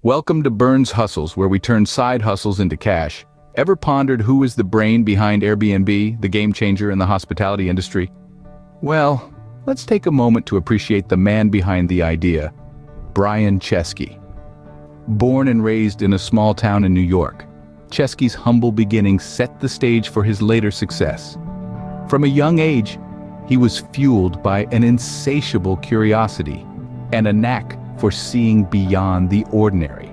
Welcome to Burns Hustles, where we turn side hustles into cash. Ever pondered who is the brain behind Airbnb, the game changer in the hospitality industry? Well, let's take a moment to appreciate the man behind the idea, Brian Chesky. Born and raised in a small town in New York, Chesky's humble beginnings set the stage for his later success. From a young age, he was fueled by an insatiable curiosity and a knack for seeing beyond the ordinary.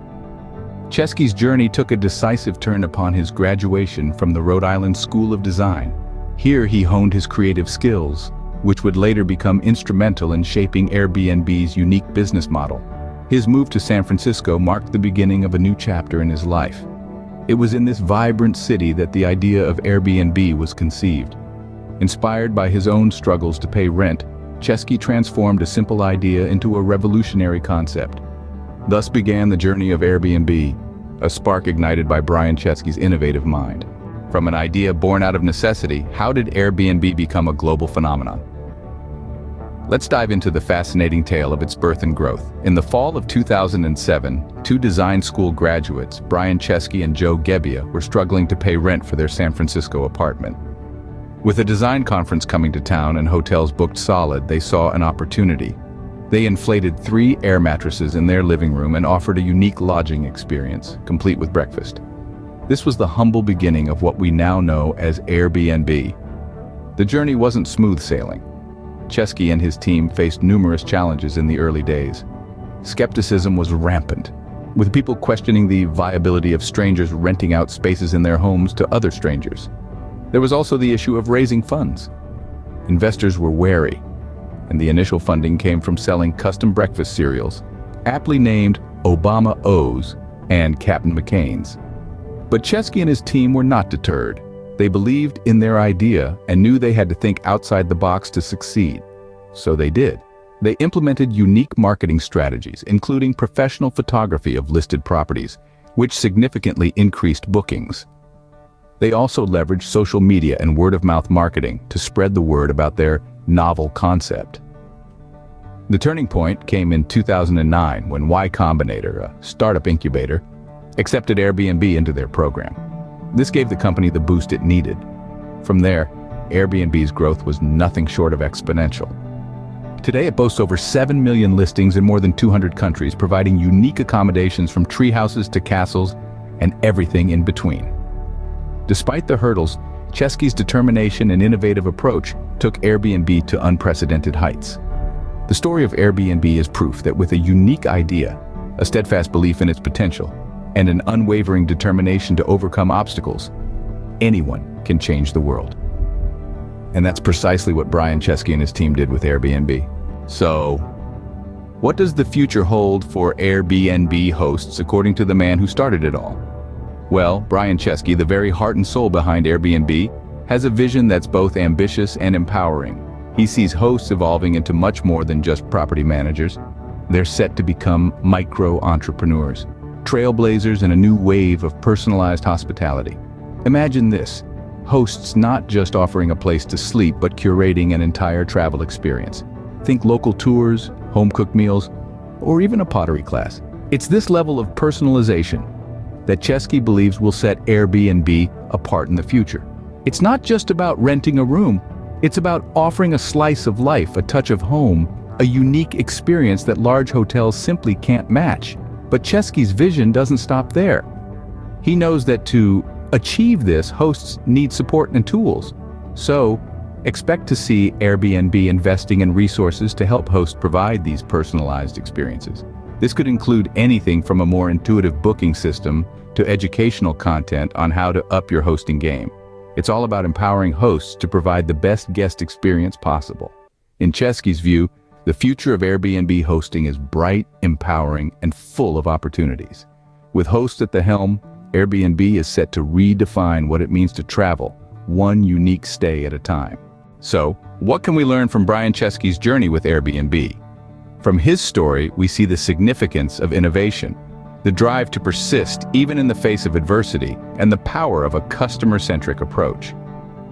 Chesky's journey took a decisive turn upon his graduation from the Rhode Island School of Design. Here he honed his creative skills, which would later become instrumental in shaping Airbnb's unique business model. His move to San Francisco marked the beginning of a new chapter in his life. It was in this vibrant city that the idea of Airbnb was conceived. Inspired by his own struggles to pay rent, Chesky transformed a simple idea into a revolutionary concept. Thus began the journey of Airbnb, a spark ignited by Brian Chesky's innovative mind. From an idea born out of necessity, how did Airbnb become a global phenomenon? Let's dive into the fascinating tale of its birth and growth. In the fall of 2007, two design school graduates, Brian Chesky and Joe Gebbia, were struggling to pay rent for their San Francisco apartment. With a design conference coming to town and hotels booked solid, they saw an opportunity. They inflated 3 air mattresses in their living room and offered a unique lodging experience, complete with breakfast. This was the humble beginning of what we now know as Airbnb. The journey wasn't smooth sailing. Chesky and his team faced numerous challenges in the early days. Skepticism was rampant, with people questioning the viability of strangers renting out spaces in their homes to other strangers. There was also the issue of raising funds. Investors were wary, and the initial funding came from selling custom breakfast cereals, aptly named Obama O's and Captain McCain's. But Chesky and his team were not deterred. They believed in their idea and knew they had to think outside the box to succeed. So they did. They implemented unique marketing strategies, including professional photography of listed properties, which significantly increased bookings. They also leveraged social media and word-of-mouth marketing to spread the word about their novel concept. The turning point came in 2009 when Y Combinator, a startup incubator, accepted Airbnb into their program. This gave the company the boost it needed. From there, Airbnb's growth was nothing short of exponential. Today it boasts over 7 million listings in more than 200 countries, providing unique accommodations from tree houses to castles and everything in between. Despite the hurdles, Chesky's determination and innovative approach took Airbnb to unprecedented heights. The story of Airbnb is proof that with a unique idea, a steadfast belief in its potential, and an unwavering determination to overcome obstacles, anyone can change the world. And that's precisely what Brian Chesky and his team did with Airbnb. So, what does the future hold for Airbnb hosts according to the man who started it all? Well, Brian Chesky, the very heart and soul behind Airbnb, has a vision that's both ambitious and empowering. He sees hosts evolving into much more than just property managers. They're set to become micro-entrepreneurs, trailblazers in a new wave of personalized hospitality. Imagine this, hosts not just offering a place to sleep, but curating an entire travel experience. Think local tours, home-cooked meals, or even a pottery class. It's this level of personalization that Chesky believes will set Airbnb apart in the future. It's not just about renting a room, it's about offering a slice of life, a touch of home, a unique experience that large hotels simply can't match. But Chesky's vision doesn't stop there. He knows that to achieve this, hosts need support and tools. So, expect to see Airbnb investing in resources to help hosts provide these personalized experiences. This could include anything from a more intuitive booking system to educational content on how to up your hosting game. It's all about empowering hosts to provide the best guest experience possible. In Chesky's view, the future of Airbnb hosting is bright, empowering, and full of opportunities. With hosts at the helm, Airbnb is set to redefine what it means to travel, one unique stay at a time. So, what can we learn from Brian Chesky's journey with Airbnb? From his story, we see the significance of innovation, the drive to persist even in the face of adversity, and the power of a customer-centric approach.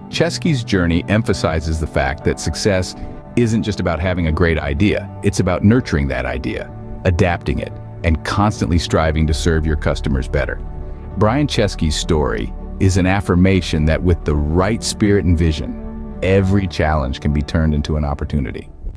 Chesky's journey emphasizes the fact that success isn't just about having a great idea, it's about nurturing that idea, adapting it, and constantly striving to serve your customers better. Brian Chesky's story is an affirmation that with the right spirit and vision, every challenge can be turned into an opportunity.